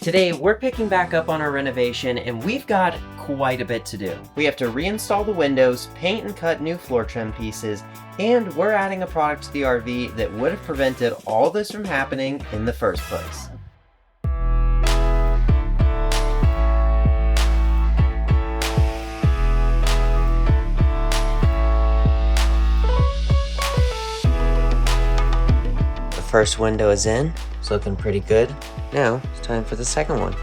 Today, we're picking back up on our renovation and we've got quite a bit to do. We have to reinstall the windows, paint and cut new floor trim pieces, and we're adding a product to the RV that would have prevented all this from happening in the first place. The first window is in, it's looking pretty good. Now it's time for the second one.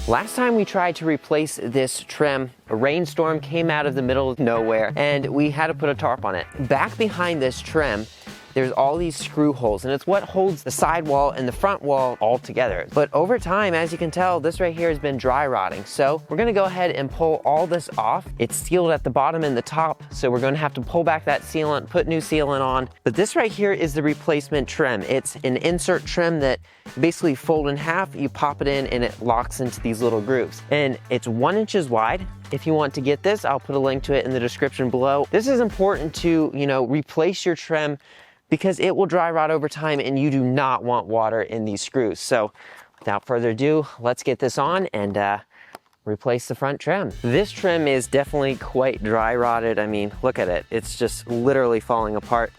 Last time we tried to replace this trim, a rainstorm came out of the middle of nowhere and we had to put a tarp on it. Back behind this trim, there's all these screw holes, and it's what holds the sidewall and the front wall all together. But over time, as you can tell, this right here has been dry rotting. So we're gonna go ahead and pull all this off. It's sealed at the bottom and the top, so we're gonna have to pull back that sealant, put new sealant on. But this right here is the replacement trim. It's an insert trim that basically fold in half, you pop it in and it locks into these little grooves. And it's 1 inch wide. If you want to get this, I'll put a link to it in the description below. This is important to, replace your trim because it will dry rot over time and you do not want water in these screws. So without further ado, let's get this on and replace the front trim. This trim is definitely quite dry rotted. I mean, look at it. It's just literally falling apart.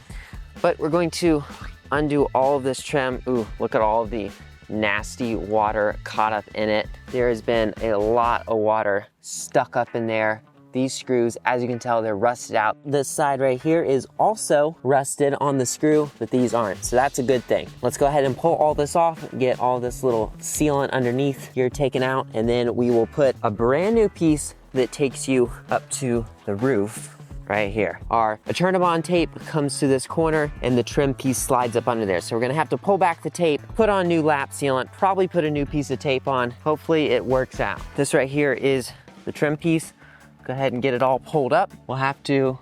But we're going to undo all of this trim. Ooh, look at all of the nasty water caught up in it. There has been a lot of water stuck up in there. These screws, as you can tell, they're rusted out. This side right here is also rusted on the screw, but these aren't, so that's a good thing. Let's go ahead and pull all this off, get all this little sealant underneath here taken out, and then we will put a brand new piece that takes you up to the roof right here. Our Eternabond tape comes to this corner and the trim piece slides up under there. So we're gonna have to pull back the tape, put on new lap sealant, probably put a new piece of tape on. Hopefully it works out. This right here is the trim piece. Go ahead and get it all pulled up. We'll have to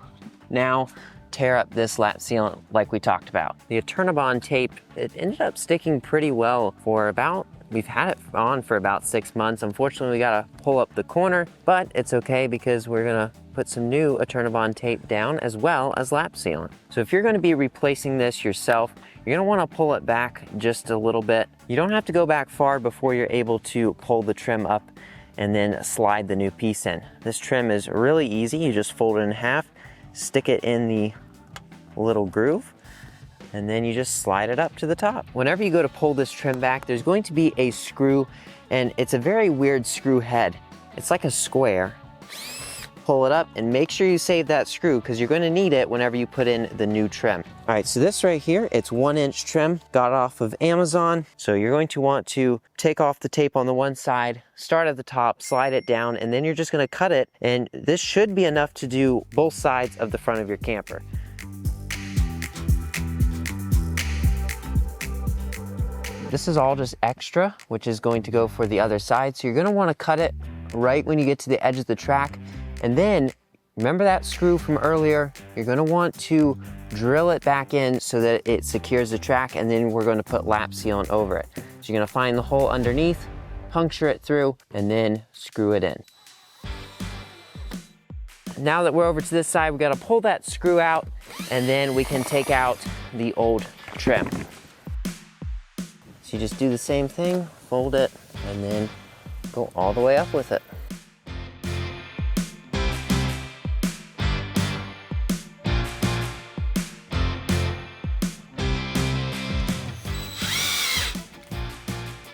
now tear up this lap sealant like we talked about. The Eternabond tape, it ended up sticking pretty well for we've had it on for about 6 months. Unfortunately, we gotta pull up the corner, but it's okay because we're gonna put some new Eternabond tape down as well as lap sealant. So if you're gonna be replacing this yourself, you're gonna wanna pull it back just a little bit. You don't have to go back far before you're able to pull the trim up and then slide the new piece in. This trim is really easy. You just fold it in half, stick it in the little groove, and then you just slide it up to the top. Whenever you go to pull this trim back, there's going to be a screw, and it's a very weird screw head. It's like a square. Pull it up and make sure you save that screw because you're going to need it whenever you put in the new trim. All right, so this right here, it's 1 inch trim, got off of Amazon. So you're going to want to take off the tape on the one side, start at the top, slide it down, and then you're just going to cut it. And this should be enough to do both sides of the front of your camper. This is all just extra, which is going to go for the other side. So you're going to want to cut it right when you get to the edge of the track. And then, remember that screw from earlier? You're gonna want to drill it back in so that it secures the track, and then we're gonna put lap sealant over it. So you're gonna find the hole underneath, puncture it through, and then screw it in. Now that we're over to this side, we gotta pull that screw out, and then we can take out the old trim. So you just do the same thing, fold it, and then go all the way up with it.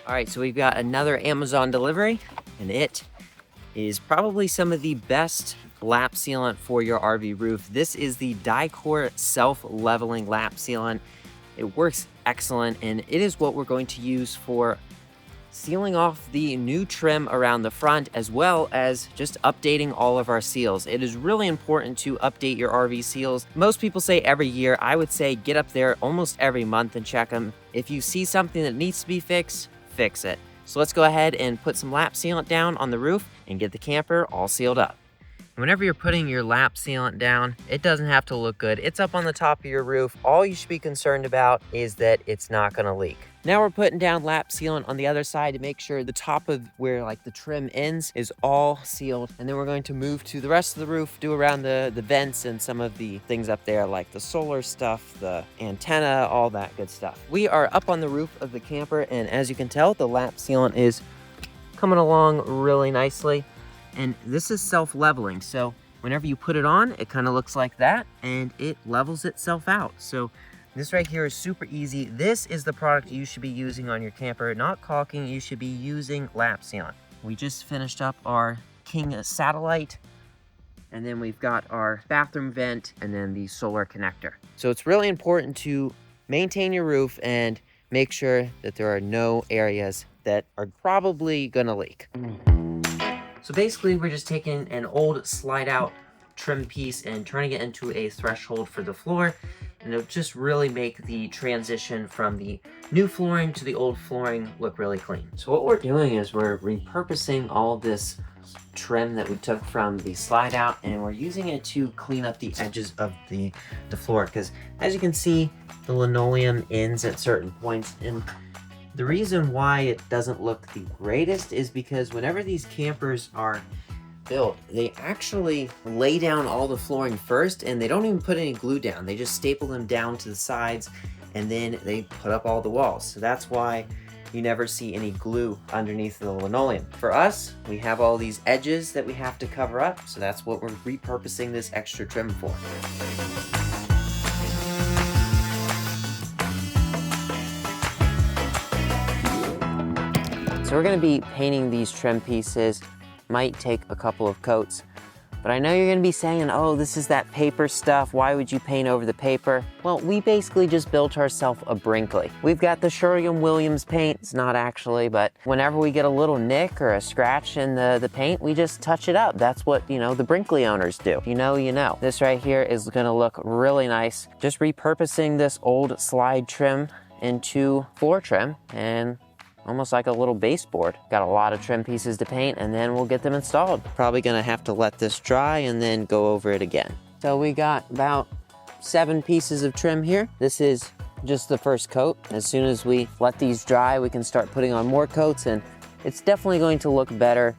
All right, so we've got another Amazon delivery, and it is probably some of the best lap sealant for your RV roof. This is the Dicor self-leveling lap sealant. It works excellent, and it is what we're going to use for sealing off the new trim around the front, as well as just updating all of our seals. It is really important to update your RV seals. Most people say every year. I would say get up there almost every month and check them. If you see something that needs to be fixed, fix it. So let's go ahead and put some lap sealant down on the roof and get the camper all sealed up. Whenever you're putting your lap sealant down, it doesn't have to look good. It's up on the top of your roof. All you should be concerned about is that it's not gonna leak. Now we're putting down lap sealant on the other side to make sure the top of where like the trim ends is all sealed. And then we're going to move to the rest of the roof, do around the vents and some of the things up there like the solar stuff, the antenna, all that good stuff. We are up on the roof of the camper, and as you can tell, the lap sealant is coming along really nicely. And this is self-leveling, so whenever you put it on, it kind of looks like that, and it levels itself out. So this right here is super easy. This is the product you should be using on your camper, not caulking. You should be using lap sealant. We just finished up our King satellite, and then we've got our bathroom vent, and then the solar connector. So it's really important to maintain your roof and make sure that there are no areas that are probably gonna leak. So basically, we're just taking an old slide out trim piece and turning it into a threshold for the floor, and it'll just really make the transition from the new flooring to the old flooring look really clean. So what we're doing is we're repurposing all this trim that we took from the slide out, and we're using it to clean up the edges of the floor, because as you can see, the linoleum ends at certain points, and the reason why it doesn't look the greatest is because whenever these campers are built, they actually lay down all the flooring first, and they don't even put any glue down. They just staple them down to the sides, and then they put up all the walls. So that's why you never see any glue underneath the linoleum. For us, we have all these edges that we have to cover up, so that's what we're repurposing this extra trim for. So we're gonna be painting these trim pieces. Might take a couple of coats, but I know you're gonna be saying, oh, this is that paper stuff. Why would you paint over the paper? Well, we basically just built ourselves a Brinkley. We've got the Sherwin-Williams paint. It's not actually, but whenever we get a little nick or a scratch in the paint, we just touch it up. That's what, you know, the Brinkley owners do. You know, you know. This right here is gonna look really nice. Just repurposing this old slide trim into floor trim, and almost like a little baseboard. Got a lot of trim pieces to paint, and then we'll get them installed. Probably gonna have to let this dry and then go over it again. So we got about 7 pieces of trim here. This is just the first coat. As soon as we let these dry, we can start putting on more coats, and it's definitely going to look better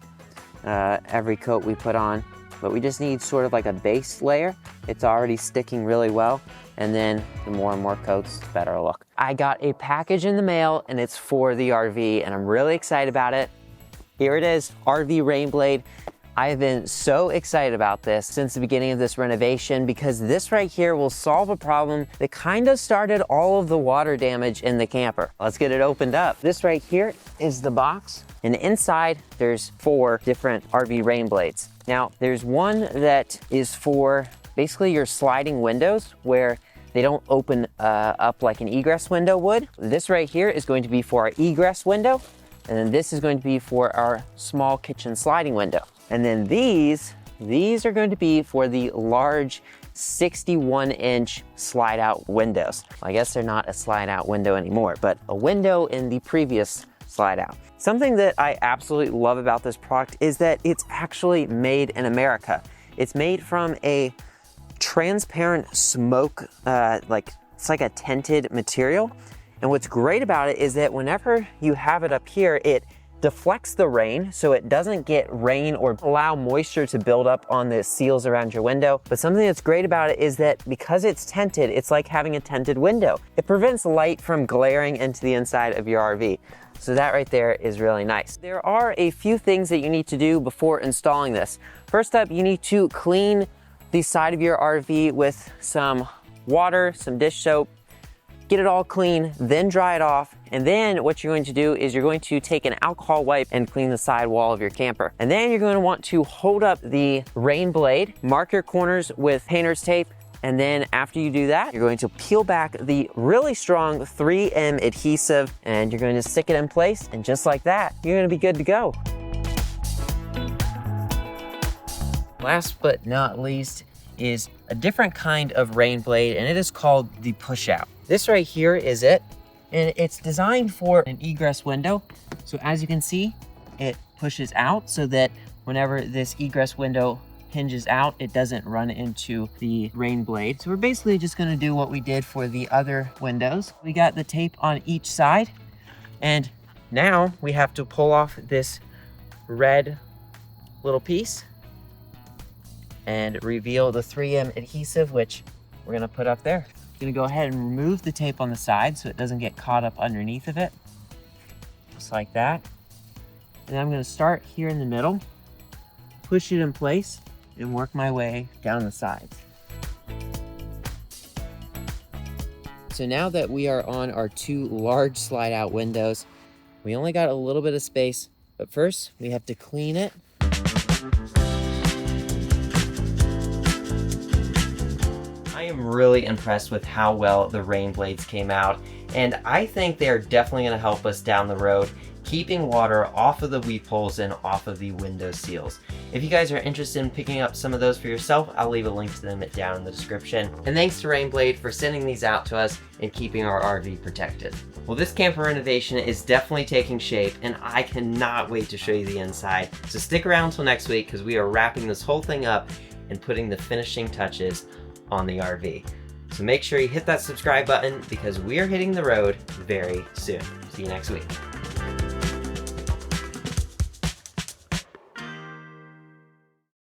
every coat we put on. But we just need sort of like a base layer. It's already sticking really well, and then the more and more coats, the better look. I got a package in the mail, and it's for the RV, and I'm really excited about it. Here it is, RV Rain Blade. I have been so excited about this since the beginning of this renovation, because this right here will solve a problem that kind of started all of the water damage in the camper. Let's get it opened up. This right here is the box, and inside there's 4 different RV Rain Blades. Now, there's one that is for basically your sliding windows where they don't open up like an egress window would. This right here is going to be for our egress window, and then this is going to be for our small kitchen sliding window. And then these are going to be for the large 61-inch slide out windows. I guess they're not a slide out window anymore, but a window in the previous slide out. Something that I absolutely love about this product is that it's actually made in America. It's made from a transparent smoke, it's like a tinted material. And what's great about it is that whenever you have it up here, it deflects the rain, so it doesn't get rain or allow moisture to build up on the seals around your window. But something that's great about it is that because it's tinted, it's like having a tinted window. It prevents light from glaring into the inside of your RV. So that right there is really nice. There are a few things that you need to do before installing this. First up, you need to clean the side of your RV with some water, some dish soap, get it all clean, then dry it off. And then what you're going to do is you're going to take an alcohol wipe and clean the side wall of your camper. And then you're going to want to hold up the rain blade, mark your corners with painter's tape, and then after you do that, you're going to peel back the really strong 3M adhesive, and you're going to stick it in place, and just like that, you're going to be good to go. Last but not least is a different kind of rain blade, and it is called the push out. This right here is it, and it's designed for an egress window. So as you can see, it pushes out so that whenever this egress window hinges out, it doesn't run into the rain blade. So we're basically just gonna do what we did for the other windows. We got the tape on each side, and now we have to pull off this red little piece and reveal the 3M adhesive, which we're gonna put up there. I'm gonna go ahead and remove the tape on the side so it doesn't get caught up underneath of it. Just like that. And I'm gonna start here in the middle, push it in place, and work my way down the sides. So now that we are on our 2 large slide out windows, we only got a little bit of space, but first we have to clean it. I am really impressed with how well the rain blades came out, and I think they're definitely going to help us down the road, keeping water off of the weep holes and off of the window seals. If you guys are interested in picking up some of those for yourself, I'll leave a link to them down in the description. And thanks to Rainblade for sending these out to us and keeping our RV protected. Well, this camper renovation is definitely taking shape, and I cannot wait to show you the inside. So stick around till next week, because we are wrapping this whole thing up and putting the finishing touches on the RV. So make sure you hit that subscribe button, because we are hitting the road very soon. See you next week.